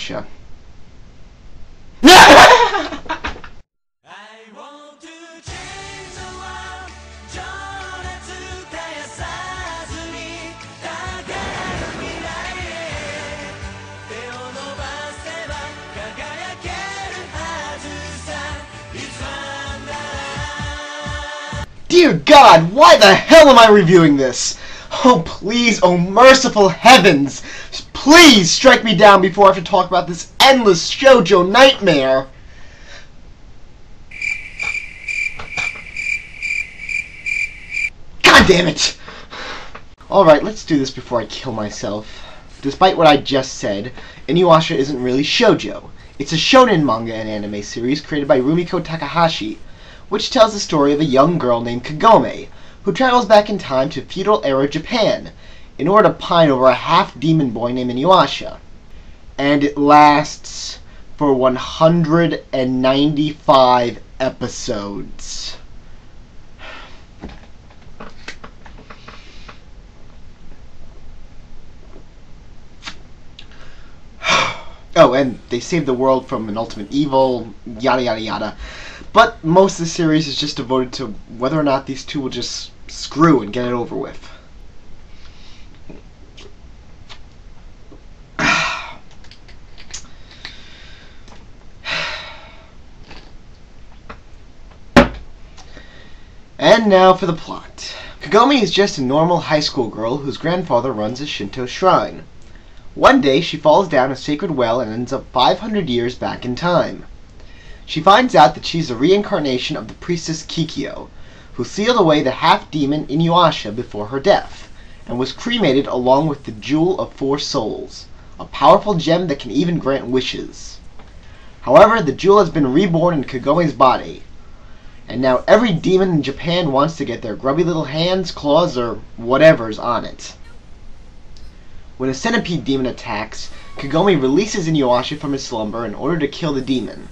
InuYasha. Dear God, why the hell am I reviewing this? Oh please, oh merciful heavens, please strike me down before I have to talk about this endless shoujo nightmare. God damn it! Alright, let's do this before I kill myself. Despite what I just said, InuYasha isn't really shoujo. It's a shonen manga and anime series created by Rumiko Takahashi, which tells the story of a young girl named Kagome, who travels back in time to feudal-era Japan in order to pine over a half-demon boy named InuYasha. And it lasts for 195 episodes. Oh, and they save the world from an ultimate evil, yada yada yada. But most of the series is just devoted to whether or not these two will just screw and get it over with. And now for the plot. Kagome is just a normal high school girl whose grandfather runs a Shinto shrine. One day she falls down a sacred well and ends up 500 years back in time. She finds out that she's a reincarnation of the priestess Kikyo, who sealed away the half-demon InuYasha before her death, and was cremated along with the Jewel of Four Souls, a powerful gem that can even grant wishes. However, the jewel has been reborn in Kagome's body, and now every demon in Japan wants to get their grubby little hands, claws, or whatever's on it. When a centipede demon attacks, Kagome releases InuYasha from his slumber in order to kill the demon.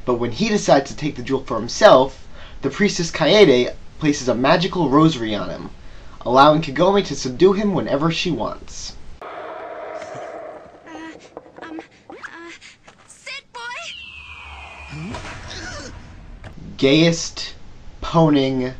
But when he decides to take the jewel for himself, the priestess Kaede places a magical rosary on him, allowing Kagome to subdue him whenever she wants. Sit, boy! Gayest poning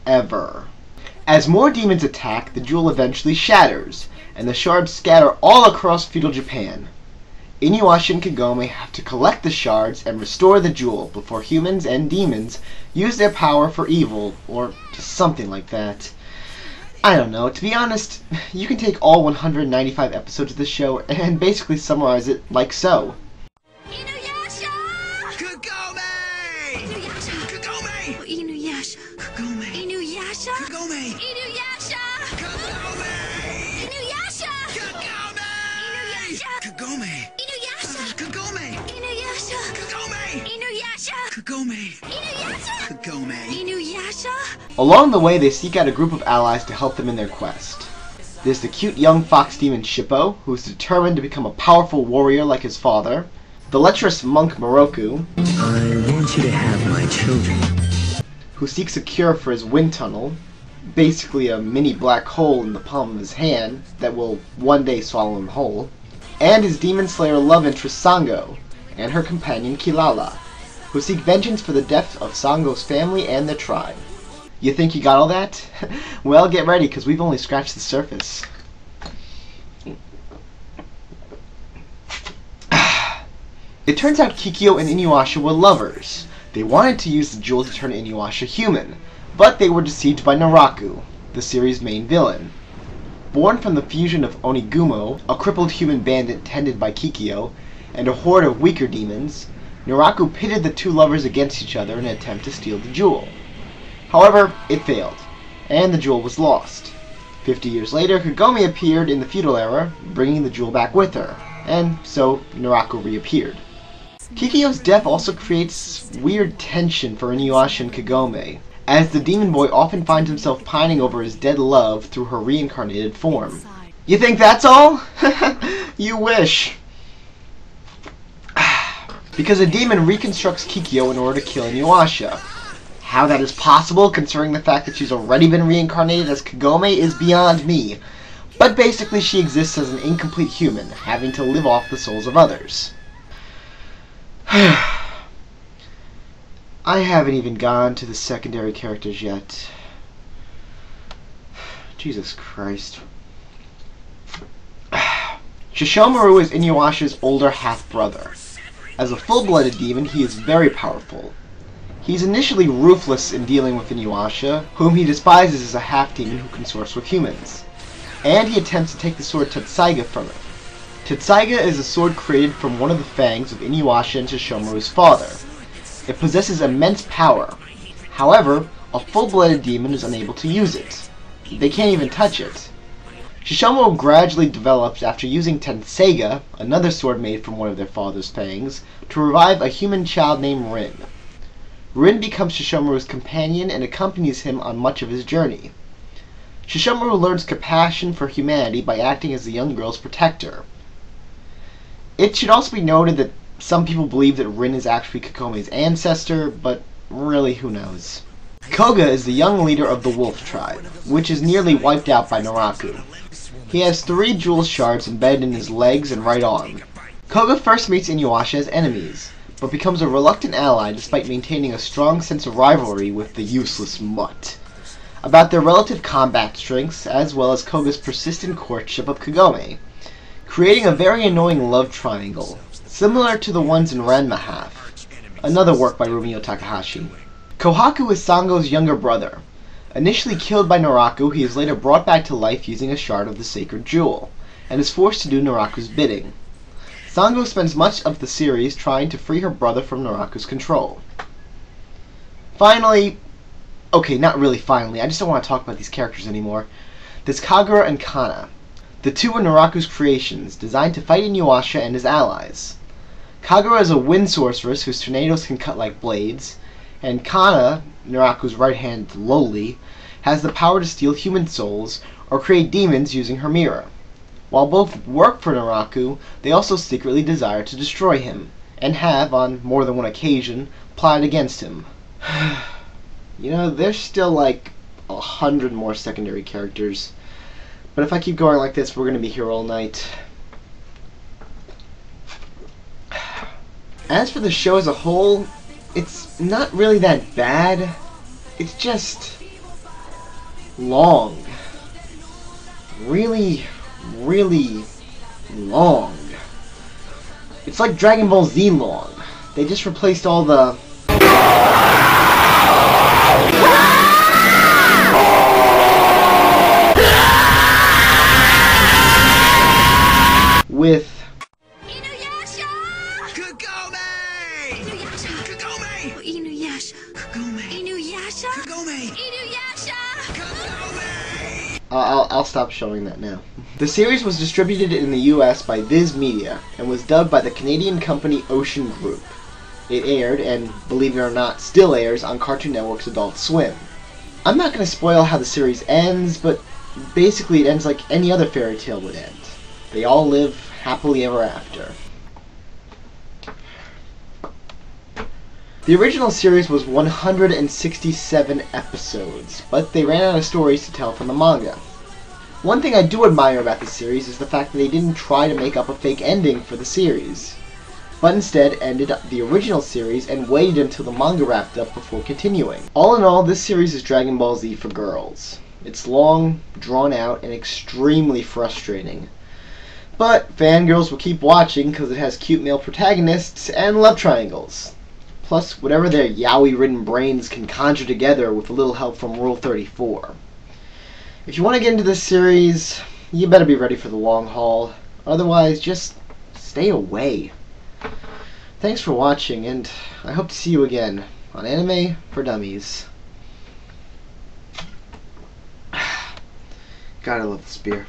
ever. As more demons attack, the jewel eventually shatters, and the shards scatter all across feudal Japan. InuYasha and Kagome have to collect the shards and restore the jewel before humans and demons use their power for evil, or just something like that. I don't know. To be honest, you can take all 195 episodes of the show and basically summarize it like so. InuYasha! Kagome! InuYasha! Kagome! Oh, InuYasha! Kagome! InuYasha! Kagome! InuYasha! Kagome! InuYasha! Kagome! Kagome! InuYasha! InuYasha! Kagome! InuYasha! Kagome! InuYasha! Kagome! InuYasha! Kagome! InuYasha! Along the way, they seek out a group of allies to help them in their quest. There's the cute young fox demon Shippo, who's determined to become a powerful warrior like his father. The lecherous monk Moroku, I want you to have my children. who seeks a cure for his wind tunnel, basically a mini black hole in the palm of his hand that will one day swallow him whole. And his demon slayer love interest Sango, and her companion Kilala, who seek vengeance for the death of Sango's family and their tribe. You think you got all that? Well, get ready, because we've only scratched the surface. It turns out Kikyo and InuYasha were lovers. They wanted to use the jewel to turn InuYasha human, but they were deceived by Naraku, the series' main villain. Born from the fusion of Onigumo, a crippled human bandit tended by Kikyo, and a horde of weaker demons, Naraku pitted the two lovers against each other in an attempt to steal the jewel. However, it failed, and the jewel was lost. 50 years later, Kagome appeared in the feudal era, bringing the jewel back with her, and so Naraku reappeared. Kikyo's death also creates weird tension for InuYasha and Kagome, as the demon boy often finds himself pining over his dead love through her reincarnated form. You think that's all? You wish. Because a demon reconstructs Kikyo in order to kill InuYasha. How that is possible, considering the fact that she's already been reincarnated as Kagome, is beyond me. But basically she exists as an incomplete human, having to live off the souls of others. I haven't even gone to the secondary characters yet. Jesus Christ. Shishomaru is InuYasha's older half-brother. As a full-blooded demon, he is very powerful. He's initially ruthless in dealing with InuYasha, whom he despises as a half-demon who consorts with humans. And he attempts to take the sword Tetsaiga from him. Tetsaiga is a sword created from one of the fangs of InuYasha and Shishomaru's father. It possesses immense power. However, a full-blooded demon is unable to use it. They can't even touch it. Shishomaru gradually develops after using Tetsaiga, another sword made from one of their father's fangs, to revive a human child named Rin. Rin becomes Shishomaru's companion and accompanies him on much of his journey. Shishomaru learns compassion for humanity by acting as the young girl's protector. It should also be noted that some people believe that Rin is actually Kagome's ancestor, but really, who knows? Koga is the young leader of the Wolf tribe, which is nearly wiped out by Naraku. He has 3 jewel shards embedded in his legs and right arm. Koga first meets InuYasha as enemies, but becomes a reluctant ally despite maintaining a strong sense of rivalry with the useless mutt. About their relative combat strengths, as well as Koga's persistent courtship of Kagome, creating a very annoying love triangle, similar to the ones in Ranma Half, another work by Rumio Takahashi. Kohaku is Sango's younger brother. Initially killed by Naraku, he is later brought back to life using a shard of the sacred jewel, and is forced to do Naraku's bidding. Sango spends much of the series trying to free her brother from Naraku's control. Finally, okay, not really finally, I just don't want to talk about these characters anymore. There's Kagura and Kana. The two are Naraku's creations, designed to fight InuYasha and his allies. Kagura is a wind sorceress whose tornadoes can cut like blades, and Kana, Naraku's right hand lowly, has the power to steal human souls or create demons using her mirror. While both work for Naraku, they also secretly desire to destroy him, and have, on more than one occasion, plotted against him. You know, there's still like 100 more secondary characters, but if I keep going like this, we're going to be here all night. As for the show as a whole, it's not really that bad. It's just long. Really, really long. It's like Dragon Ball Z long. They just replaced all the with InuYasha! Kagome! InuYasha! Kagome! InuYasha! Kagome! InuYasha! Kagome! InuYasha! Kagome! I'll stop showing that now. The series was distributed in the US by Viz Media and was dubbed by the Canadian company Ocean Group. It aired, and believe it or not, still airs on Cartoon Network's Adult Swim. I'm not going to spoil how the series ends, but basically it ends like any other fairy tale would end. They all live happily ever after. The original series was 167 episodes, but they ran out of stories to tell from the manga. One thing I do admire about the series is the fact that they didn't try to make up a fake ending for the series, but instead ended the original series and waited until the manga wrapped up before continuing. All in all, this series is Dragon Ball Z for girls. It's long, drawn out, and extremely frustrating. But fangirls will keep watching because it has cute male protagonists and love triangles. Plus, whatever their yaoi-ridden brains can conjure together with a little help from Rule 34. If you want to get into this series, you better be ready for the long haul. Otherwise, just stay away. Thanks for watching, and I hope to see you again on Anime for Dummies. God, I love this beer.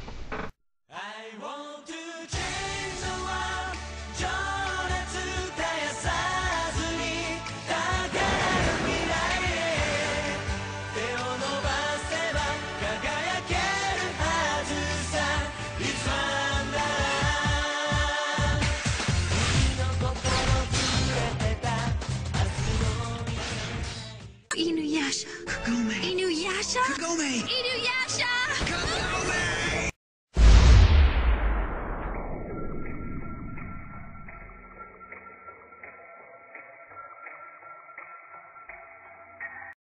InuYasha! Kagome! InuYasha! Kagome! InuYasha!